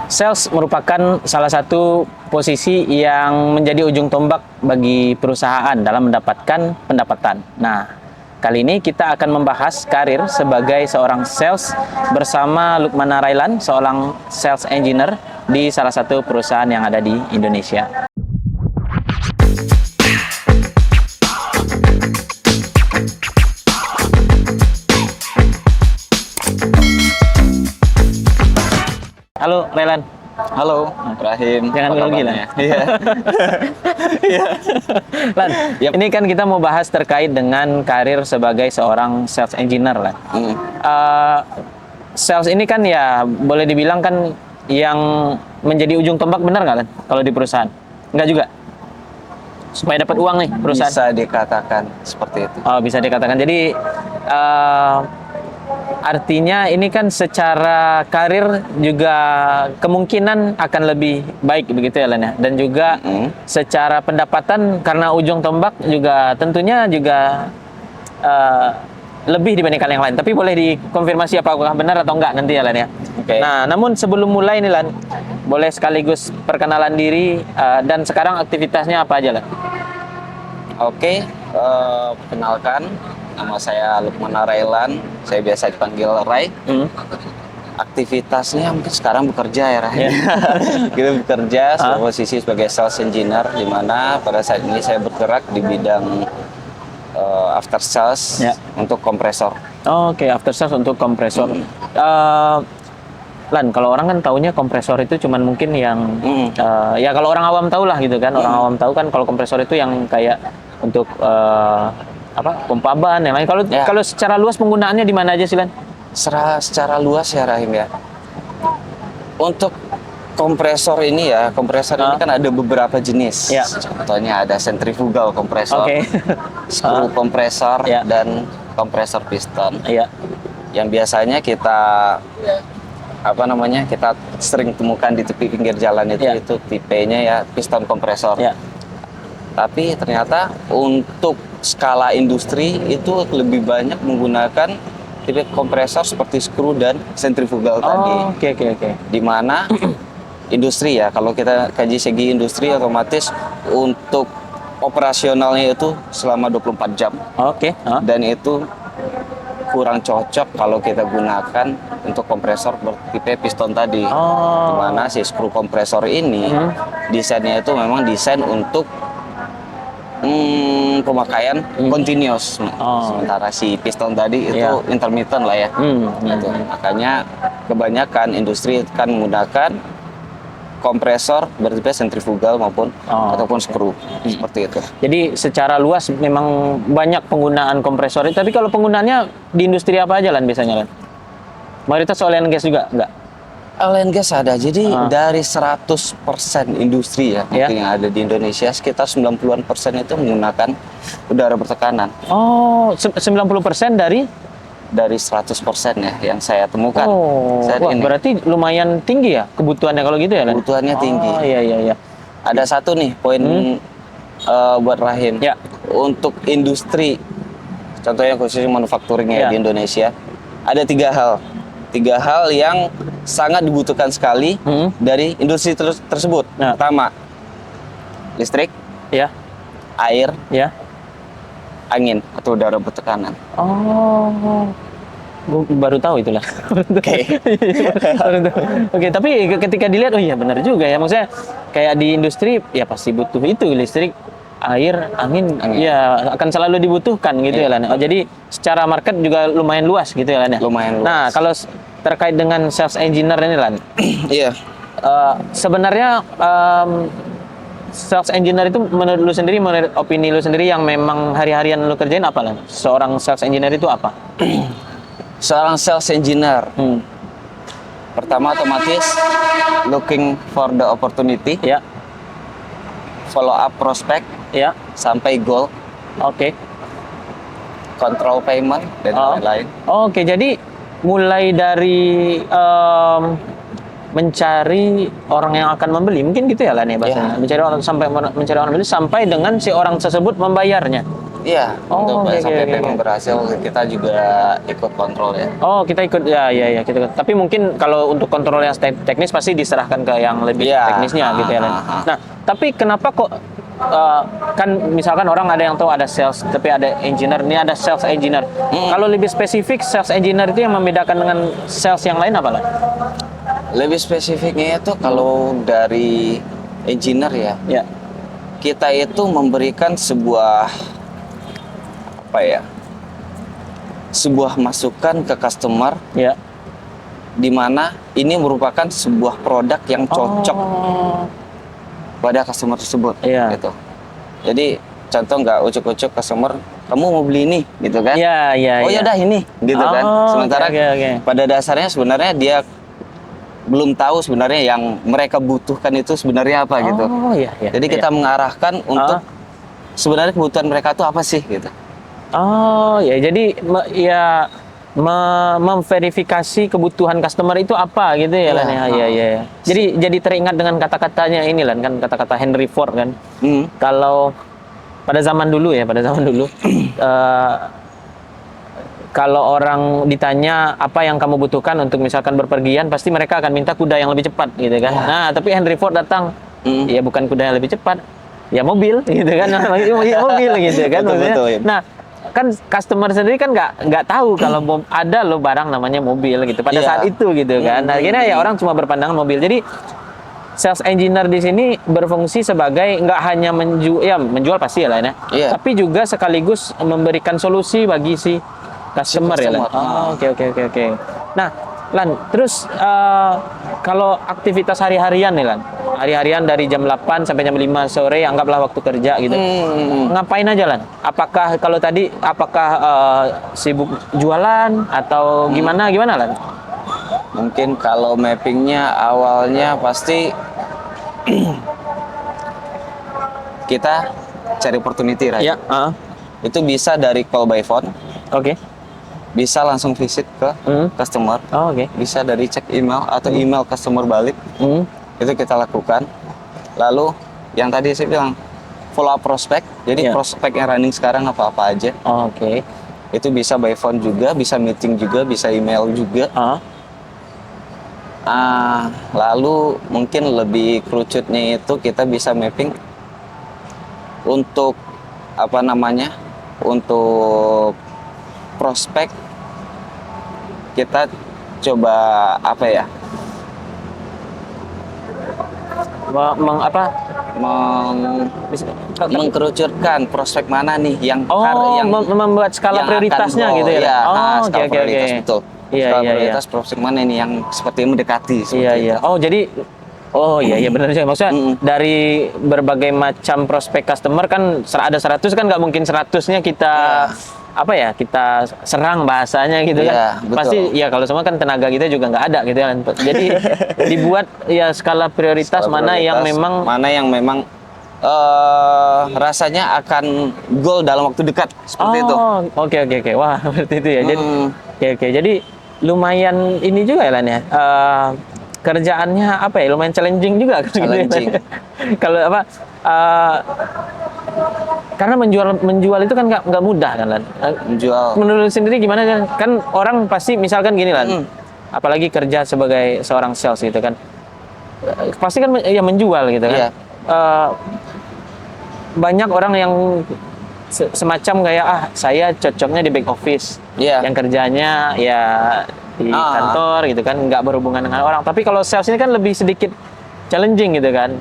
Sales merupakan salah satu posisi yang menjadi ujung tombak bagi perusahaan dalam mendapatkan pendapatan. Nah, kali ini kita akan membahas karir sebagai seorang sales bersama Lukman Narailan, seorang sales engineer di salah satu perusahaan yang ada di Indonesia. Halo, Railan. Halo, Ibrahim. Jangan grogi lah. Iya. Iya. Lan, Yap. ini kan kita mau bahas terkait dengan karir sebagai seorang sales engineer, Lan. Sales ini kan ya boleh dibilang kan yang menjadi ujung tombak, benar nggak, Lan? Kalau di perusahaan? Nggak juga? Supaya dapat uang nih perusahaan? Bisa dikatakan seperti itu. Oh, bisa dikatakan. Jadi artinya ini kan secara karir juga kemungkinan akan lebih baik begitu ya, Len ya. Dan juga secara pendapatan karena ujung tombak juga tentunya juga lebih dibandingkan yang lain. Tapi boleh dikonfirmasi apakah benar atau enggak nanti ya, Len ya. Oke. Nah, namun sebelum mulai nih, Len, boleh sekaligus perkenalan diri dan sekarang aktivitasnya apa aja, Len? Oke, perkenalkan, nama saya Lukman Narailan. Saya biasa dipanggil Rai. Aktivitasnya mungkin sekarang bekerja ya, Rai. Kita bekerja sebagai posisi sebagai sales engineer, di mana pada saat ini saya bergerak di bidang after sales untuk kompresor. Oke, after sales untuk kompresor. Lan, kalau orang kan taunya kompresor itu cuman mungkin yang ya kalau orang awam tahu lah gitu kan. Orang awam tahu kan kalau kompresor itu yang kayak untuk pompa ban yang lain. Kalau secara luas penggunaannya di mana aja sih, Lan? Secara luas ya, Rahim ya. Untuk kompresor ini ya, ini kan ada beberapa jenis. Contohnya ada centrifugal kompresor, screw kompresor, dan kompresor piston. Yang biasanya kita kita sering temukan di tepi pinggir jalan itu tipenya ya piston kompresor. Tapi ternyata untuk skala industri itu lebih banyak menggunakan tipe kompresor seperti screw dan centrifugal tadi. Oke. Di mana industri ya, kalau kita kaji segi industri otomatis untuk operasionalnya itu selama 24 jam. Dan itu kurang cocok kalau kita gunakan untuk kompresor bertipe piston tadi. Di mana si screw kompresor ini desainnya itu memang desain untuk pemakaian continuous. Sementara si piston tadi itu intermittent lah ya. Gitu. Makanya kebanyakan industri kan menggunakan kompresor bertipe centrifugal maupun ataupun screw seperti itu. Jadi secara luas memang banyak penggunaan kompresor. Tapi kalau penggunaannya di industri apa aja, Lan, biasanya, Lan? Mayoritas oil and gas juga enggak? Oil and gas ada. Jadi dari 100% industri ya yang ada di Indonesia, sekitar 90-an% itu menggunakan udara bertekanan. 90% dari 100% ya yang saya temukan. Berarti lumayan tinggi ya kebutuhannya kalau gitu ya, Lan? Kebutuhannya tinggi. Iya. Ada satu nih poin buat Rahim. Untuk industri, contohnya khususnya manufacturing di Indonesia, ada tiga hal yang sangat dibutuhkan sekali dari industri tersebut. Pertama, listrik, air, angin atau udara bertekanan. Gue baru tahu itulah. Oke, tapi ketika dilihat, oh iya benar juga ya. Maksudnya kayak di industri ya pasti butuh itu, listrik, air, angin. Ya akan selalu dibutuhkan gitu ya, Lan. Jadi secara market juga lumayan luas gitu ya, Lan ya. Lumayan luas. Nah, kalau terkait dengan sales engineer ini, Lan. Sebenarnya sales engineer itu menurut lu sendiri, menurut opini lu sendiri yang memang hari-harian lu kerjain apa, Lan? Seorang sales engineer itu apa? Seorang sales engineer, pertama otomatis looking for the opportunity, follow up prospect, sampai goal, control payment dan lain-lain. Oke, jadi mulai dari mencari orang yang akan membeli, mungkin gitu ya, Lan ya bahasanya. Mencari orang membeli sampai dengan si orang tersebut membayarnya. Iya, Oh, untuk oke, sampai oke, payment oke. berhasil kita juga ikut kontrol ya. Oh, kita ikut ya kita ikut. Tapi mungkin kalau untuk kontrol yang teknis pasti diserahkan ke yang lebih Iya, teknisnya gitu ya, Len. ah. Nah, tapi kenapa kok kan misalkan orang ada yang tahu ada sales, tapi ada engineer, ini ada sales engineer. Kalau lebih spesifik sales engineer itu yang membedakan dengan sales yang lain apa, Len? Lebih spesifiknya itu kalau dari engineer ya, Ya. kita itu memberikan sebuah apa ya? Sebuah masukan ke customer Ya. di mana ini merupakan sebuah produk yang cocok Oh. pada customer tersebut Iya. gitu. Jadi contoh nggak ucuk-ucuk customer, kamu mau beli ini gitu kan? Iya, iya, Oh iya. yaudah ini gitu kan. Oh, Sementara oke. pada dasarnya sebenarnya dia belum tahu sebenarnya yang mereka butuhkan itu sebenarnya apa gitu. Oh, iya, iya. Jadi kita iya. mengarahkan untuk sebenarnya kebutuhan mereka itu apa sih gitu. Oh, ya jadi memverifikasi kebutuhan customer itu apa gitu ya, Lan ya. Iya, iya. Iya. Jadi teringat dengan kata-katanya ini, Lan, kan kata-kata Henry Ford kan. Kalau pada zaman dulu eh, kalau orang ditanya apa yang kamu butuhkan untuk misalkan berpergian, pasti mereka akan minta kuda yang lebih cepat gitu kan. Nah, tapi Henry Ford datang, ya bukan kuda yang lebih cepat, ya mobil gitu kan. Mobil gitu kan. Betul, ya. Nah, kan customer sendiri kan nggak tahu kalau ada loh barang namanya mobil gitu pada saat itu gitu kan. Nah, akhirnya ya orang cuma berpandangan mobil. Jadi sales engineer di sini berfungsi sebagai nggak hanya menjual pasti ya, Lan ya. Iya. Tapi juga sekaligus memberikan solusi bagi si customer ya, Lan. Oh, oke. Nah, Lan, terus kalau aktivitas hari-harian nih, Lan. Hari-harian dari jam 8 sampai jam 5 sore, anggaplah waktu kerja gitu. Ngapain aja, Lan? Apakah kalau tadi sibuk jualan atau gimana Lan? Mungkin kalau mappingnya awalnya pasti kita cari opportunity, right? Ya, Itu bisa dari call by phone, oke. bisa langsung visit ke customer, Oh, oke. bisa dari cek email atau email customer balik. Itu kita lakukan. Lalu yang tadi saya bilang follow up prospek. Jadi prospek yang running sekarang apa-apa aja. Oh, oke. Itu bisa by phone juga, bisa meeting juga, bisa email juga. Lalu mungkin lebih kerucutnya itu kita bisa mapping untuk apa namanya, untuk prospek kita coba apa ya, mengkerucutkan prospek mana nih yang membuat skala prioritasnya gitu ya. Skala prioritas, betul. Skala prioritas prospek mana nih yang seperti mendekati seperti itu. Oh iya benar sih, maksudnya dari berbagai macam prospek customer kan ada 100 kan nggak mungkin 100-nya kita kita serang bahasanya gitu kan. Betul. Pasti ya kalau semua kan tenaga kita juga nggak ada gitu kan. Jadi dibuat ya skala prioritas mana yang memang rasanya akan goal dalam waktu dekat seperti itu. Oke. Wah, seperti itu ya. Jadi oke. Jadi lumayan ini juga ya, Lan ya. Kerjaannya lumayan challenging juga. Challenging. Kalau karena menjual itu kan nggak mudah kan, Lan. Menjual. Menurut sendiri gimana kan orang pasti misalkan gini, Lan. Apalagi kerja sebagai seorang sales gitu kan. Pasti kan menjual gitu kan. Iya. Banyak orang yang semacam kayak saya cocoknya di back office. Yang kerjanya ya di kantor gitu kan, nggak berhubungan dengan orang. Tapi kalau sales ini kan lebih sedikit challenging gitu kan.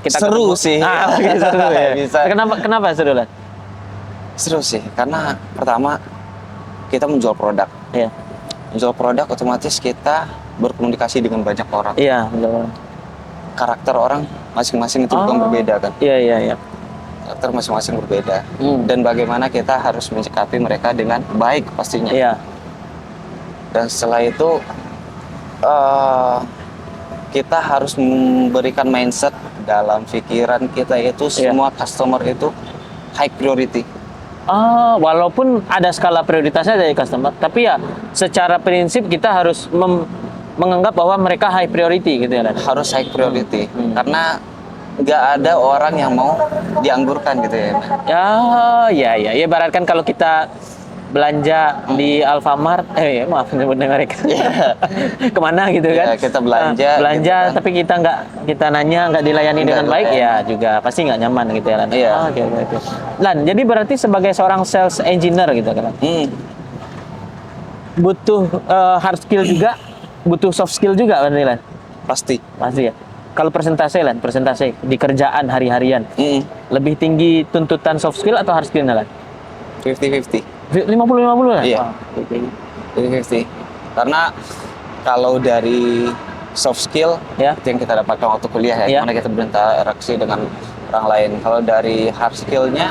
Seru sih. Seru ya. Bisa. Kenapa seru, Lan? Seru sih, karena pertama kita menjual produk. Iya. Menjual produk otomatis kita berkomunikasi dengan banyak orang. Iya, betul. Karakter orang masing-masing itu bukan berbeda kan. Iya. Karakter masing-masing berbeda. Dan bagaimana kita harus menyikapi mereka dengan baik pastinya. Iya. Dan setelah itu kita harus memberikan mindset dalam pikiran kita itu semua customer itu high priority. Walaupun ada skala prioritasnya dari customer, tapi ya secara prinsip kita harus menganggap bahwa mereka high priority gitu ya, Lan? Harus high priority. Karena nggak ada orang yang mau dianggurkan gitu ya. Ya, ya. Ya, ibaratkan kalau kita belanja di Alfamart, maaf nyebutnya mereka. Kemana gitu kan? Ya, kita belanja, belanja, gitu kan. tapi kita nanya nggak dilayani Nggak dengan baik, dilayani. ya juga pasti nggak nyaman gitu ya, Lan. Iya. Oke, oke, oke. Lan, jadi berarti sebagai seorang sales engineer gitu kan, butuh hard skill juga, butuh soft skill juga, berarti Lan. Pasti. Pasti ya. Kalau persentase Lan, persentase di kerjaan hari-harian, lebih tinggi tuntutan soft skill atau hard skill Lan? 50-50. 50-50 lah? Iya. Wow. 50-50. Karena kalau dari soft skill Ya. itu yang kita dapatkan waktu kuliah ya, Ya. gimana kita berinteraksi dengan orang lain. Kalau dari hard skill-nya,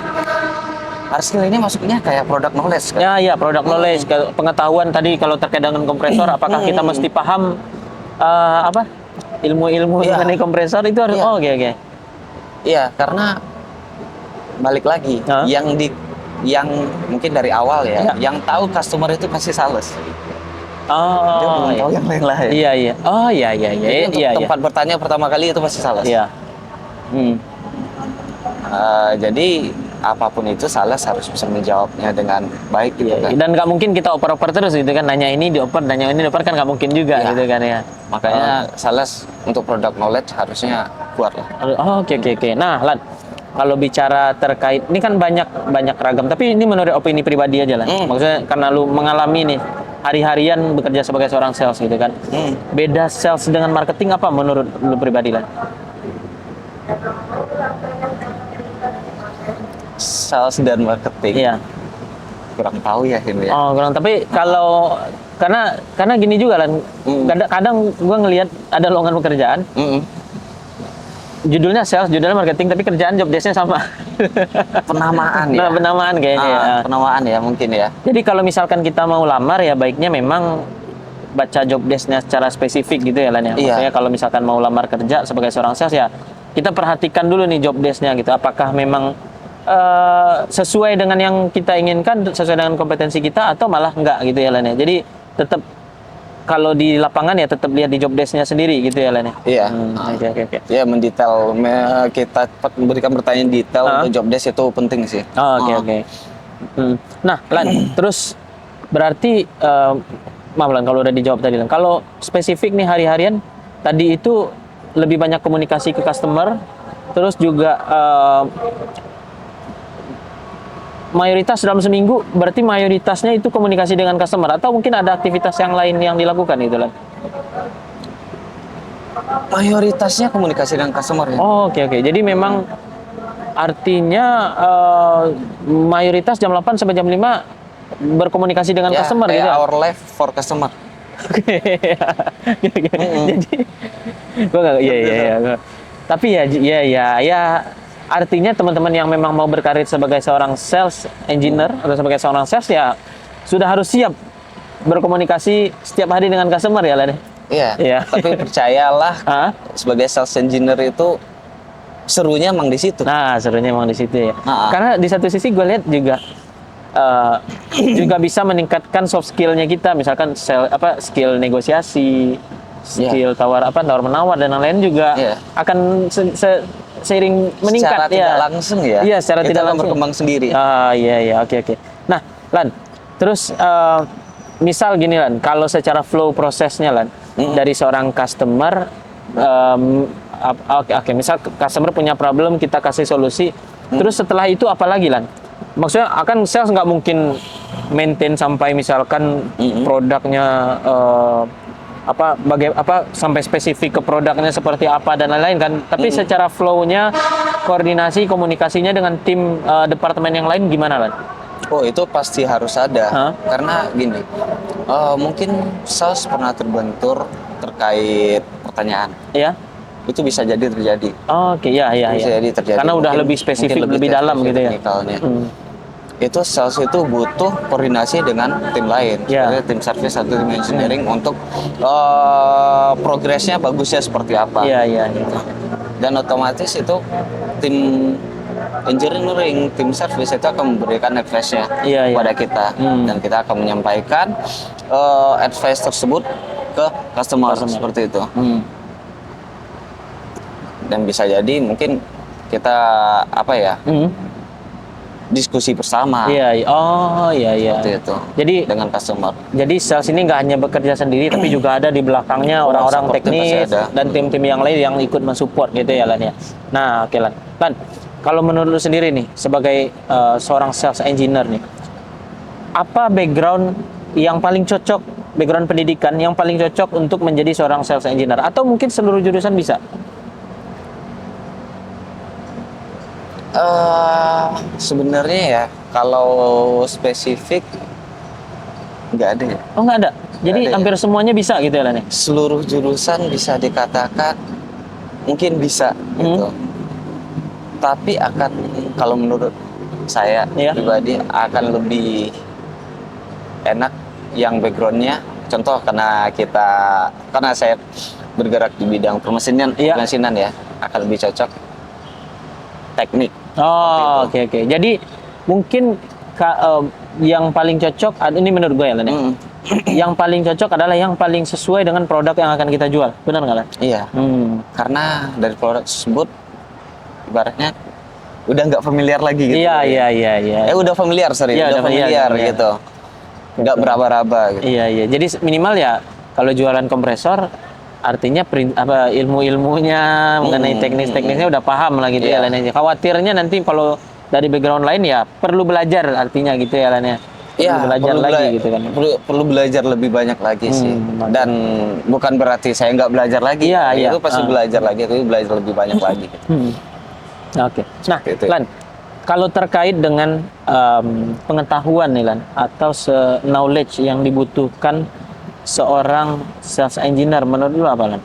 hard skill ini masuknya kayak product knowledge kan? Ya, product knowledge, pengetahuan tadi kalau terkait dengan kompresor, apakah kita mesti paham apa ilmu-ilmu Iya. mengenai kompresor itu harus. Iya. Oh, oke. Iya, karena balik lagi Hah? yang mungkin dari awal ya, Ya. yang tahu customer itu pasti sales. Dia Oh, belum tahu yang lain-lain. iya. Oh, iya. Jadi untuk Iya. tempat bertanya pertama kali itu pasti sales. Iya. Hmm. Jadi apapun itu sales harus bisa menjawabnya dengan baik gitu kan. Dan nggak mungkin kita oper-oper terus gitu kan, nanya ini dioper, nanya ini dioper, kan nggak mungkin juga Iya. gitu kan ya. Makanya sales untuk product knowledge harusnya kuat lah. Oh, oke. Nah, Lan, kalau bicara terkait ini kan banyak ragam, tapi ini menurut opini pribadi aja Lan. Maksudnya karena lu mengalami nih hari-harian bekerja sebagai seorang sales gitu kan. Beda sales dengan marketing apa menurut lu pribadi Lan? Sales dan marketing. Iya. Kurang tahu ya ini ya. Oh, kurang. Tapi kalau karena gini juga Lan. Kadang gua ngelihat ada lowongan pekerjaan, judulnya sales, judulnya marketing, tapi kerjaan job desk-nya sama. Penamaan ya. Nah, penamaan kayaknya ya. Penamaan ya mungkin ya. Jadi kalau misalkan kita mau lamar ya baiknya memang baca job desk-nya secara spesifik gitu ya Lan ya. Iya. Maksudnya kalau misalkan mau lamar kerja sebagai seorang sales ya kita perhatikan dulu nih job desk-nya gitu. Apakah memang sesuai dengan yang kita inginkan, sesuai dengan kompetensi kita, atau malah enggak gitu ya Lan ya. Jadi tetap kalau di lapangan ya tetap lihat di job desk-nya sendiri gitu ya Lan ya. Iya. Oke. Ya mendetail, kita memberikan pertanyaan detail untuk job desk itu penting sih. Oke. Nah, Lan, terus berarti maaf Lan kalau udah dijawab tadi Lan. Kalau spesifik nih hari-harian tadi itu lebih banyak komunikasi ke customer, terus juga mayoritas dalam seminggu berarti mayoritasnya itu komunikasi dengan customer, atau mungkin ada aktivitas yang lain yang dilakukan itu Lan? Mayoritasnya komunikasi dengan customer ya. Oh, oke. Jadi memang artinya mayoritas jam 8 sampai jam 5 berkomunikasi dengan Ya, customer kayak gitu. our life for customer. Jadi gua nggak, iya. Tapi ya artinya teman-teman yang memang mau berkarir sebagai seorang sales engineer atau sebagai seorang sales ya sudah harus siap berkomunikasi setiap hari dengan customer ya Lan. Iya. Tapi percayalah sebagai sales engineer itu serunya emang di situ. Nah, serunya emang di situ ya. Karena di satu sisi gue lihat juga juga bisa meningkatkan soft skill-nya kita, misalkan skill negosiasi, skill tawar menawar dan lain-lain juga akan seiring meningkat secara tidak langsung ya. Iya, secara tidak langsung berkembang sendiri. Iya, oke. Nah, Lan, terus misal gini Lan, kalau secara flow prosesnya Lan, dari seorang customer, misal customer punya problem, kita kasih solusi, terus setelah itu apa lagi Lan? Maksudnya akan sales nggak mungkin maintain sampai misalkan produknya sampai spesifik ke produknya seperti apa dan lain-lain kan, tapi secara flow-nya, koordinasi komunikasinya dengan tim departemen yang lain gimana Lan? Oh, itu pasti harus ada. Karena gini, mungkin sales pernah terbentur terkait pertanyaan. Iya. Itu bisa jadi terjadi. Oke, iya. Bisa jadi terjadi. Karena udah lebih spesifik, lebih dalam gitu ya. Itu sales itu butuh koordinasi dengan tim lain, seperti tim service atau tim engineering untuk progresnya bagusnya seperti apa. Iya. Dan otomatis itu tim engineering, tim service itu akan memberikan advice-nya kepada kita, dan kita akan menyampaikan advice tersebut ke customer. Seperti itu. Dan bisa jadi mungkin kita apa ya, diskusi bersama Iya, oh iya iya. seperti itu Jadi dengan customer. Jadi sales ini nggak hanya bekerja sendiri, tapi juga ada di belakangnya orang-orang support team pasti teknis ada. dan tim-tim yang lain yang ikut mensupport gitu ya Lan ya. Nah oke Lan. Lan, kalau menurut lu sendiri nih sebagai seorang sales engineer nih, apa background yang paling cocok, background pendidikan yang paling cocok untuk menjadi seorang sales engineer? Atau mungkin seluruh jurusan bisa? Sebenarnya ya kalau spesifik nggak ada ya. Oh nggak ada. Jadi Nggak ada ya. hampir semuanya bisa gitu ya Lan ya? Seluruh jurusan bisa dikatakan mungkin bisa gitu. Tapi akan, kalau menurut saya Iya. pribadi, akan lebih enak yang backgroundnya, contoh karena saya bergerak di bidang permesinan, Iya. permesinan ya, akan lebih cocok teknik. Oh oke oke. Jadi mungkin yang paling cocok, ini menurut gue ya Lan ya? Yang paling cocok adalah yang paling sesuai dengan produk yang akan kita jual. Benar nggak Lan? Iya. Karena dari produk tersebut ibaratnya udah nggak familiar lagi gitu. Iya. Udah familiar, sorry. Iya, udah familiar gitu. Nggak beraba-raba gitu. Iya. Jadi minimal ya kalau jualan kompresor artinya ilmu-ilmunya mengenai teknis-teknisnya udah paham lah gitu ya Lan ya. Khawatirnya nanti kalau dari background lain ya perlu belajar artinya gitu ya Lan ya. Perlu belajar lagi gitu kan. Perlu belajar lebih banyak lagi sih. Dan bukan berarti saya nggak belajar lagi. Iya. Itu pasti belajar lagi, tapi belajar lebih banyak lagi. Oke. Nah, Lan, kalau terkait dengan pengetahuan nih Lan, atau knowledge yang dibutuhkan seorang sales engineer, menurut lu apa Lan?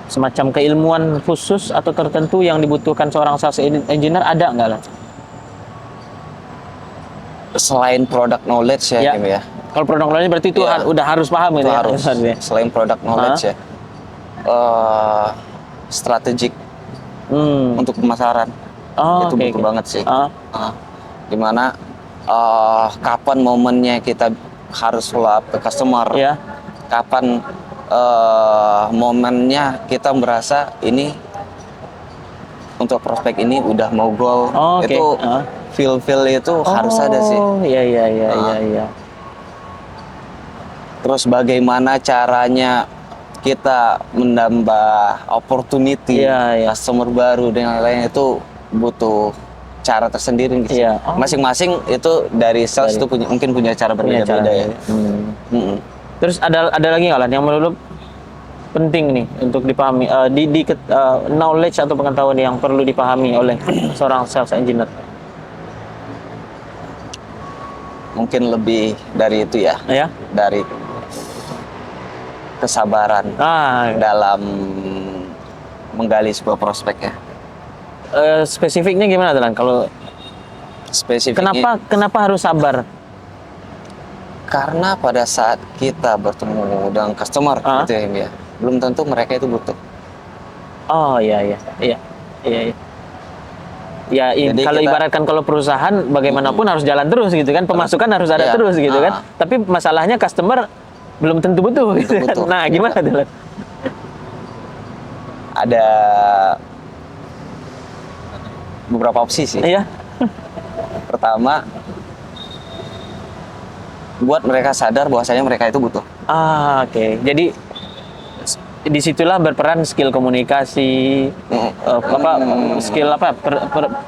Semacam keilmuan khusus atau tertentu yang dibutuhkan seorang sales engineer ada nggak Lan? Selain product knowledge ya, Kim ya. Kalau product knowledge berarti itu udah harus paham gitu ya? Harus. Selain product knowledge ya, strategik untuk pemasaran itu butuh banget sih. Dimana kapan momennya kita harus follow up ke customer, kapan momennya kita merasa ini untuk prospek ini udah mau goal, itu feel itu harus ada sih. Iya. Terus bagaimana caranya kita menambah opportunity customer baru dan lain-lain, itu butuh cara tersendiri gitu. Masing-masing itu dari sales itu mungkin punya cara berbeda-beda ya. Terus ada lagi nggak Lan yang menurut penting nih untuk dipahami, knowledge atau pengetahuan yang perlu dipahami oleh seorang sales engineer? Mungkin lebih dari itu ya. Dari kesabaran dalam menggali sebuah prospek ya. Spesifiknya gimana Lan? Kalau spesifiknya, kenapa harus sabar? Karena pada saat kita bertemu dengan customer gitu ya, belum tentu mereka itu butuh. Iya. Jadi kalau ibaratkan kalau perusahaan bagaimanapun harus jalan terus gitu kan, pemasukan harus ada terus gitu kan. Tapi masalahnya customer belum tentu butuh gitu kan. Nah, gimana tuh? Ada beberapa opsi sih. Pertama, buat mereka sadar bahwasanya mereka itu butuh. Oke. Jadi disitulah berperan skill komunikasi, skill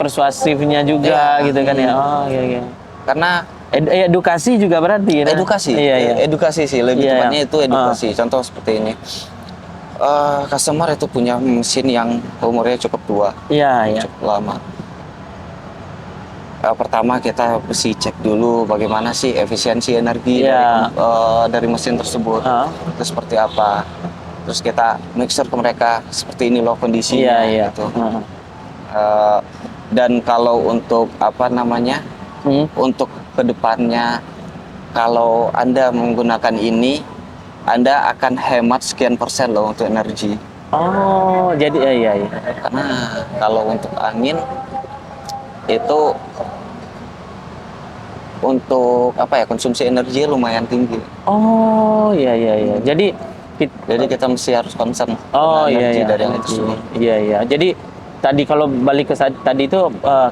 persuasifnya juga gitu kan ya. Iya. Karena edukasi juga berarti. Edukasi sih lebih tepatnya itu edukasi. Contoh seperti ini, customer itu punya mesin yang umurnya cukup tua, cukup lama. Pertama kita mesti cek dulu bagaimana sih efisiensi energi dari mesin tersebut, itu seperti apa. Terus kita make sure ke mereka seperti ini loh kondisinya gitu. Dan kalau untuk untuk kedepannya, kalau Anda menggunakan ini, Anda akan hemat sekian persen loh untuk energi. Jadi iya. Karena kalau untuk angin itu untuk konsumsi energi lumayan tinggi. Iya. Jadi Jadi kita mesti harus concern Oh dengan iya energi iya. dari yang itu semua. Iya iya. Jadi tadi kalau balik ke tadi itu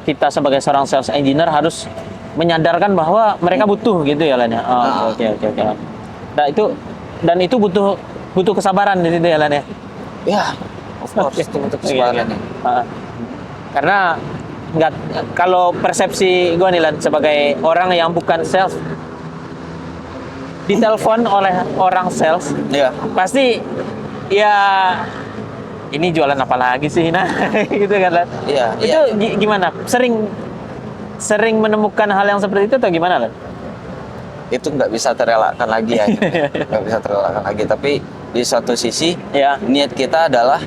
kita sebagai seorang sales engineer harus menyadarkan bahwa mereka butuh gitu ya Lan ya. Oh, oke oke oke. Nah itu butuh kesabaran di situ ya Lan ya. Ya, of course itu untuk kesabaran. Karena nggak, kalau persepsi gue nih Lan sebagai orang yang bukan sales, ditelepon oleh orang sales, Iya. pasti ya ini jualan apa lagi sih, nah gitu kan Lan. Iya. Itu gimana? Sering menemukan hal yang seperti itu atau gimana Lan? Itu nggak bisa terelakkan lagi ya. Nggak bisa terelakkan lagi. Tapi di satu sisi Ya. niat kita adalah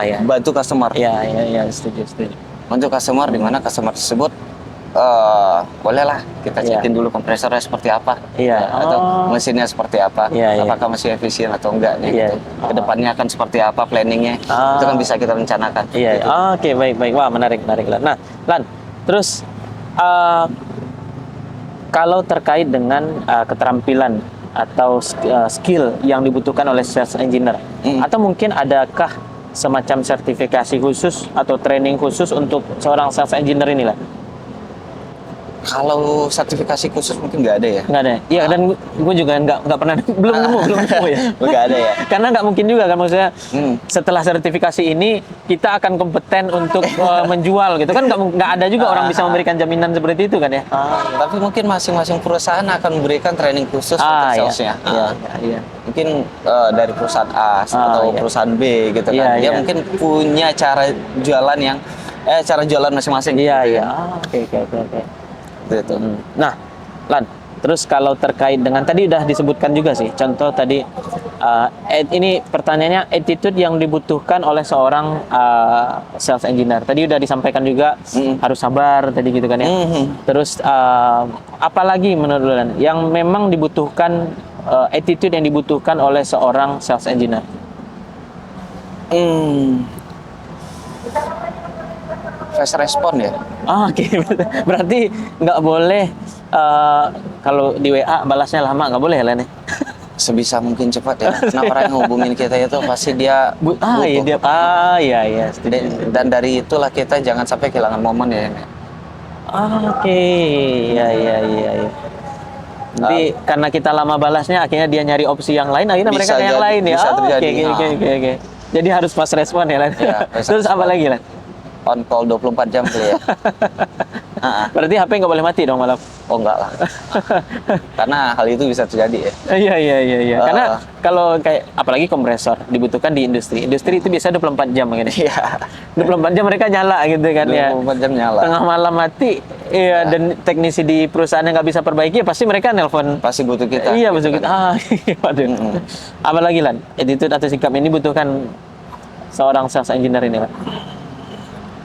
Ya. bantu customer. Ya, setuju. Bantu customer di mana customer tersebut bolehlah kita cekin dulu kompresornya seperti apa, Iya. atau mesinnya seperti apa, Iya. apakah masih efisien atau enggak nih, Iya. gitu. Kedepannya akan seperti apa planningnya, itu kan bisa kita rencanakan. Iya. gitu. Oke, baik. Wah, menarik Lan. Nah, Lan, terus kalau terkait dengan keterampilan atau skill yang dibutuhkan oleh sales engineer, atau mungkin adakah semacam sertifikasi khusus atau training khusus untuk seorang sales engineer ini Lan? Kalau sertifikasi khusus mungkin nggak ada ya. Nggak ada. Iya, dan gue juga nggak pernah belum nemu ya. Nggak ada ya. Karena nggak mungkin juga kan, maksudnya setelah sertifikasi ini kita akan kompeten untuk menjual gitu kan, nggak ada juga orang bisa memberikan jaminan seperti itu kan ya. Tapi mungkin masing-masing perusahaan akan memberikan training khusus untuk salesnya. Iya. Mungkin dari perusahaan A atau perusahaan B gitu kan. Dia mungkin punya cara jualan yang cara jualan masing-masing. Iya. Oke. Gitu. Nah, Lan, terus kalau terkait dengan tadi udah disebutkan juga sih, contoh tadi ini pertanyaannya attitude yang dibutuhkan oleh seorang sales engineer. Tadi udah disampaikan juga harus sabar tadi gitu kan ya. Terus apalagi menurut Lan yang memang dibutuhkan, attitude yang dibutuhkan oleh seorang sales engineer? Fast respon ya. Oke. Berarti nggak boleh kalau di WA balasnya lama, nggak boleh Lan ya? Sebisa mungkin cepat ya. Karena orang yang hubungin kita itu pasti dia butuh. Iya. Dan dari itulah kita jangan sampai kehilangan momen ya. Oke. Iya. Nanti karena kita lama balasnya, akhirnya dia nyari opsi yang lain, akhirnya mereka yang lain ya. Bisa terjadi. Oke. Jadi harus fast respon ya Lan. Ya, Terus apa lagi Lan? On call 24 jam kali ya. Berarti HP nggak boleh mati dong malam? Oh enggak lah. Karena hal itu bisa terjadi ya. Iya. Karena kalau kayak apalagi kompresor dibutuhkan di industri. Industri itu biasa 24 jam gitu. Iya. 24 jam mereka nyala gitu kan ya. 24 jam nyala. Tengah malam mati. Iya, dan teknisi di perusahaan yang nggak bisa perbaiki, ya pasti mereka nelpon. Pasti butuh kita. Iya, butuh kita. Waduh. Apalagi Lan, attitude atau sikap ini butuhkan seorang sales engineer ini Lan?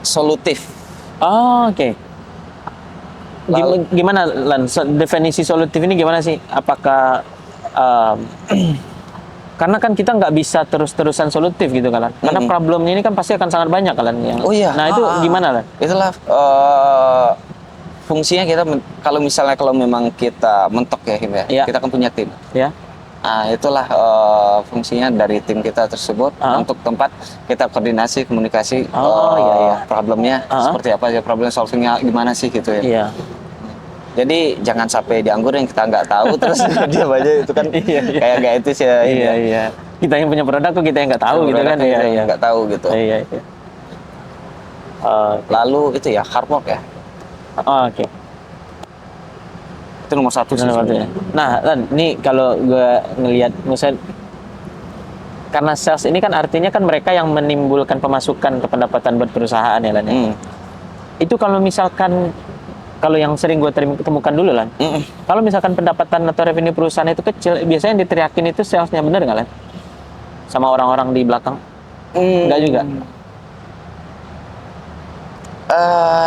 Solutif. Oke. Gimana Lan, definisi solutif ini gimana sih? Apakah karena kan kita nggak bisa terus-terusan solutif gitu kan Lan? Karena problemnya ini kan pasti akan sangat banyak kan Lan yang. Oh iya. Nah itu gimana Lan? Itulah fungsinya kita kalau memang kita mentok ya Him ya. Kita kan punya tim. Ya. Nah, itulah fungsinya dari tim kita tersebut untuk tempat kita koordinasi, komunikasi problemnya seperti apa ya, problem solvingnya gimana sih gitu ya. Iya. Jadi jangan sampai dianggur yang kita nggak tahu terus dia aja itu kan kayak nggak etis ya. Iya. Kita yang punya produk kok kita yang nggak tahu gitu kan. Iya. Nggak tahu gitu. Iya. Lalu itu ya hard work ya. Oke. Itu nomor satu sih. Nah, Lan, ini kalau gue ngelihat, misalnya karena sales ini kan artinya kan mereka yang menimbulkan pemasukan ke pendapatan buat perusahaan ya Lan. Itu kalau misalkan, kalau yang sering gue temukan dulu Lan, kalau misalkan pendapatan atau revenue perusahaan itu kecil, biasanya yang diteriakin itu salesnya, bener nggak Lan? Sama orang-orang di belakang? Enggak juga?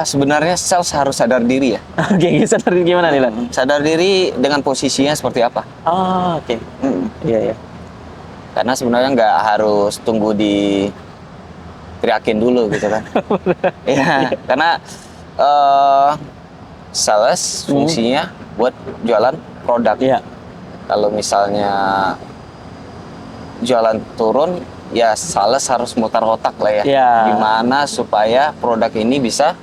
Sebenarnya sales harus sadar diri ya. Oke, sadar diri gimana nih Lan? Sadar diri dengan posisinya seperti apa. Oke. Iya. Karena sebenarnya nggak harus tunggu di teriakin dulu gitu kan. Iya, karena sales fungsinya buat jualan produk. Iya. Kalau misalnya jualan turun, ya sales harus mutar otak lah ya. Iya. Gimana supaya produk ini bisa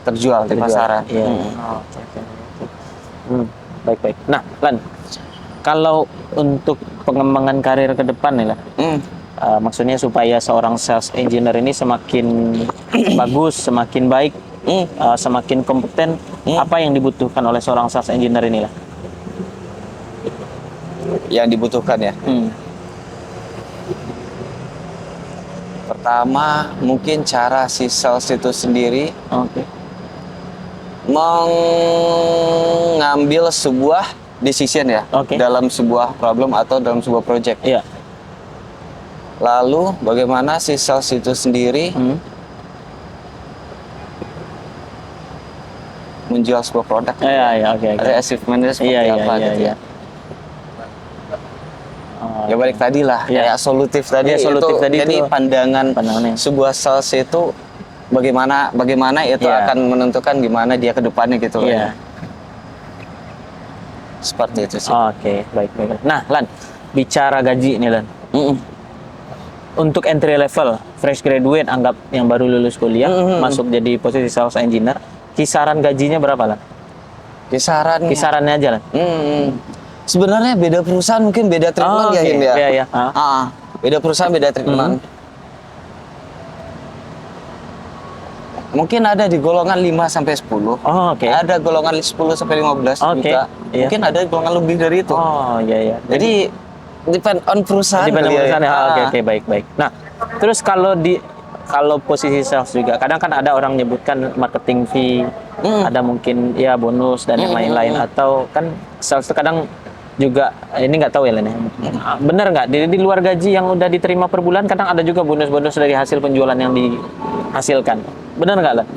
terjual di pasaran. Iya. Oke. Baik. Nah, Lan, kalau untuk pengembangan karir ke depan nih Lan, maksudnya supaya seorang sales engineer ini semakin bagus, semakin baik, semakin kompeten, apa yang dibutuhkan oleh seorang sales engineer ini lah? Yang dibutuhkan ya. Pertama, mungkin cara si sales itu sendiri mengambil sebuah decision ya, dalam sebuah problem atau dalam sebuah project. Iya. Lalu bagaimana si sales itu sendiri menjual sebuah produk. Oke. Ada achievementnya seperti apa gitu ya. Ya balik tadi lah, kayak solutif tadi, jadi pandangannya sebuah sales itu bagaimana itu akan menentukan gimana dia ke depannya gitu loh. Seperti itu sih. Oke, baik. Nah, Lan, bicara gaji nih Lan. Untuk entry level, fresh graduate, anggap yang baru lulus kuliah, masuk jadi posisi sales engineer, kisaran gajinya berapa Lan? Kisarannya aja Lan. Sebenarnya beda perusahaan mungkin beda treatment ya Him ya. Iya. Beda perusahaan beda treatment. Mungkin ada di golongan 5 sampai 10. Ada golongan 10 sampai 15 juta. Mungkin ada golongan lebih dari itu. Iya. Jadi depend on perusahaan. Oke, baik. Nah, terus kalau posisi sales juga, kadang kan ada orang menyebutkan marketing fee, ada mungkin ya bonus dan yang lain-lain, atau kan sales itu kadang juga ini nggak tahu ya Len. Bener nggak di luar gaji yang udah diterima per bulan kadang ada juga bonus-bonus dari hasil penjualan yang dihasilkan, bener nggak Len?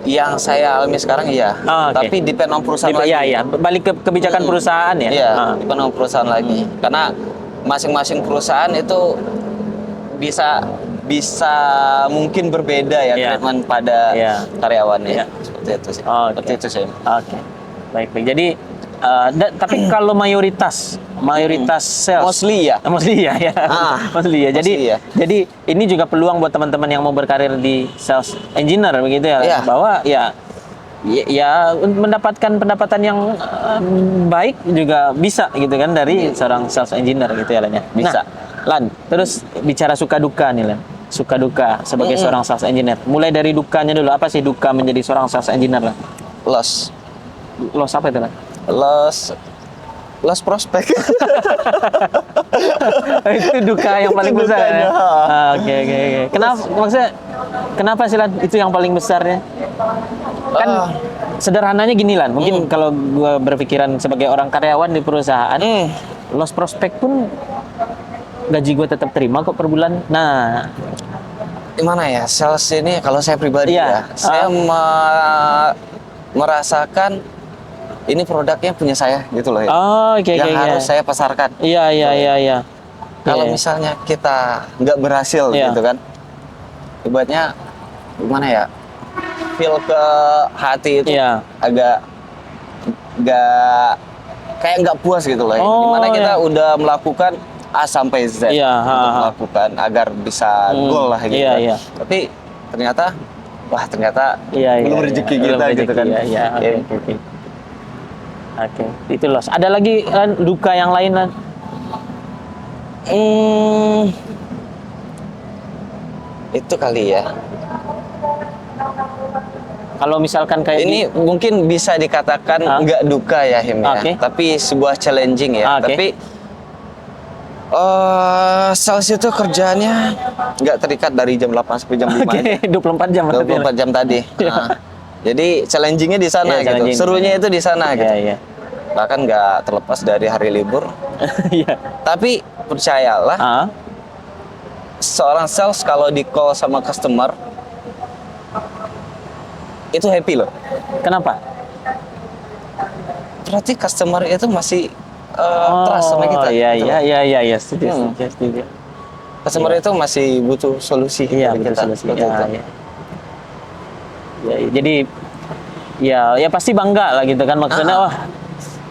Yang saya alami sekarang iya, tapi depend on perusahaan lagi. Iya, balik ke kebijakan perusahaan ya. Iya, depend on perusahaan lagi, karena masing-masing perusahaan itu bisa mungkin berbeda ya treatment pada karyawannya. Seperti itu sih. Seperti itu sih. Oke. Baik. Jadi tapi kalau mayoritas sales mostly ya. Jadi ini juga peluang buat teman-teman yang mau berkarir di sales engineer begitu ya, bahwa ya mendapatkan pendapatan yang baik juga bisa gitu kan dari seorang sales engineer gitu ya Lan ya. Bisa. Nah, Lan, terus bicara suka duka nih Lan. Suka duka sebagai seorang sales engineer. Mulai dari dukanya dulu. Apa sih duka menjadi seorang sales engineer Lan? Loss apa itu Lan? Loss prospek. Itu duka yang paling besar ya. Oke. Kenapa sih Lan itu yang paling besarnya? Kan sederhananya gini Lan, mungkin kalau gue berpikiran sebagai orang karyawan di perusahaan, loss prospek pun gaji gue tetap terima kok per bulan. Nah, gimana ya, sales ini kalau saya pribadi saya merasakan ini produknya punya saya gitu loh ya. Harus saya pasarkan. Iya. Kalau misalnya kita nggak berhasil gitu kan, ibaratnya gimana ya, feel ke hati itu agak nggak puas gitu loh. Gimana kita udah melakukan A sampai Z untuk melakukan agar bisa goal lah gitu kan. Tapi ternyata belum rezeki kita gitu kan. Oke, itu loss. Ada lagi duka yang lain Lan? Itu kali ya. Kalau misalkan kayak ini mungkin bisa dikatakan nggak duka ya Him ya, tapi sebuah challenging ya. Tapi sales itu kerjaannya nggak terikat dari jam 8 sampai jam 5 aja. 24 jam. 24 jam tadi. Jadi challengingnya di sana gitu. Serunya itu di sana gitu. Bahkan nggak terlepas dari hari libur. Tapi percayalah, seorang sales kalau di call sama customer itu happy loh. Kenapa? Berarti customer itu masih trust sama kita. Iya, setuju. Customer itu masih butuh solusi dari kita. Jadi ya pasti bangga lah gitu kan, maksudnya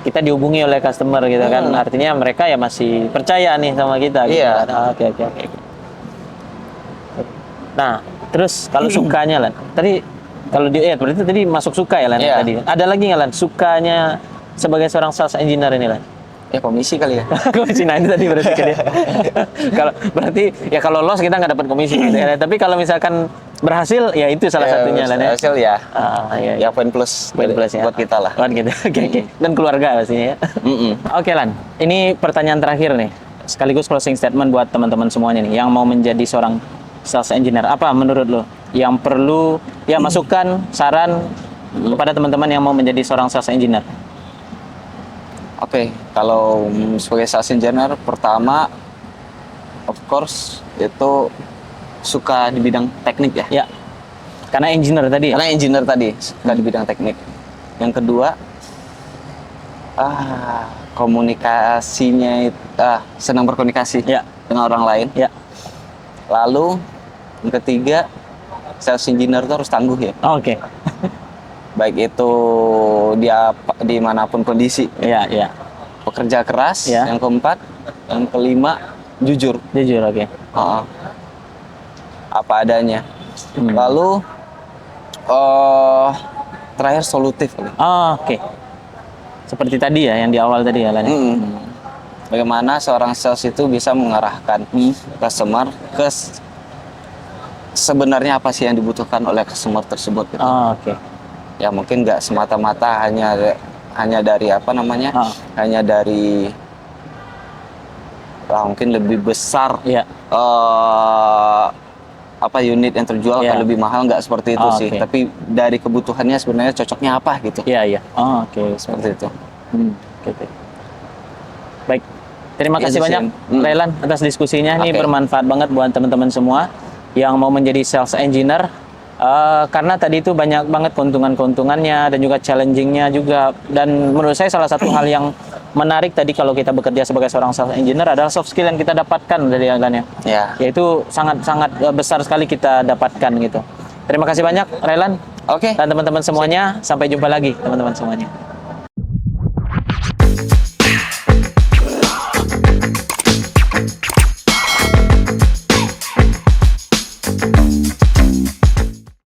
kita dihubungi oleh customer gitu kan. Artinya mereka ya masih percaya nih sama kita gitu. Iya. kan. Oke. Nah, terus kalau sukanya Lan. Tadi kalau berarti tadi masuk suka ya Lan Iya. tadi. Ada lagi nggak Lan sukanya sebagai seorang sales engineer ini Lan? Ya komisi kali ya. Komisi, nah ini tadi berarti kan ya. Kalau berarti ya kalau loss kita nggak dapat komisi gitu ya. Tapi kalau misalkan berhasil ya itu salah satunya Lan ya. Hasil ya. Iya. Ya poin plus. Poin plus ya. Buat kita lah. Buat gitu. Oke. Dan keluarga pastinya ya. Oke Lan, ini pertanyaan terakhir nih. Sekaligus closing statement buat teman-teman semuanya nih yang mau menjadi seorang sales engineer. Apa menurut lo yang perlu ya masukan, saran kepada teman-teman yang mau menjadi seorang sales engineer? Oke, kalau sebagai sales engineer pertama of course itu suka di bidang teknik ya. Ya. Karena engineer tadi ya. Karena engineer tadi suka di bidang teknik. Yang kedua komunikasinya senang berkomunikasi Ya. dengan orang lain. Ya. Lalu yang ketiga sales engineer itu harus tangguh ya. Oke. Baik itu dia dimanapun kondisi. Iya. Pekerja keras. Ya. Yang keempat, yang kelima jujur. Jujur, oke. Apa adanya. Lalu terakhir solutif. Oke. Seperti tadi ya yang di awal tadi ya Lan. Bagaimana seorang sales itu bisa mengarahkan customer ke sebenarnya apa sih yang dibutuhkan oleh customer tersebut gitu. Oke. Ya mungkin nggak semata-mata hanya dari hanya dari mungkin lebih besar Iya. unit yang terjual akan lebih mahal, nggak seperti itu sih, tapi dari kebutuhannya sebenarnya cocoknya apa gitu. Iya. Oke. Seperti itu. Oke. Baik. Terima kasih Iya, banyak Jason. Raylan atas diskusinya. Ini Oke. bermanfaat banget buat teman-teman semua yang mau menjadi sales engineer. Karena tadi itu banyak banget keuntungan-keuntungannya dan juga challenging-nya juga. Dan menurut saya salah satu hal yang menarik tadi kalau kita bekerja sebagai seorang sales engineer adalah soft skill yang kita dapatkan dari Raylan ya. Ya. Yaitu sangat-sangat besar sekali kita dapatkan gitu. Terima kasih banyak Raylan Oke. dan teman-teman semuanya. Sampai jumpa lagi teman-teman semuanya.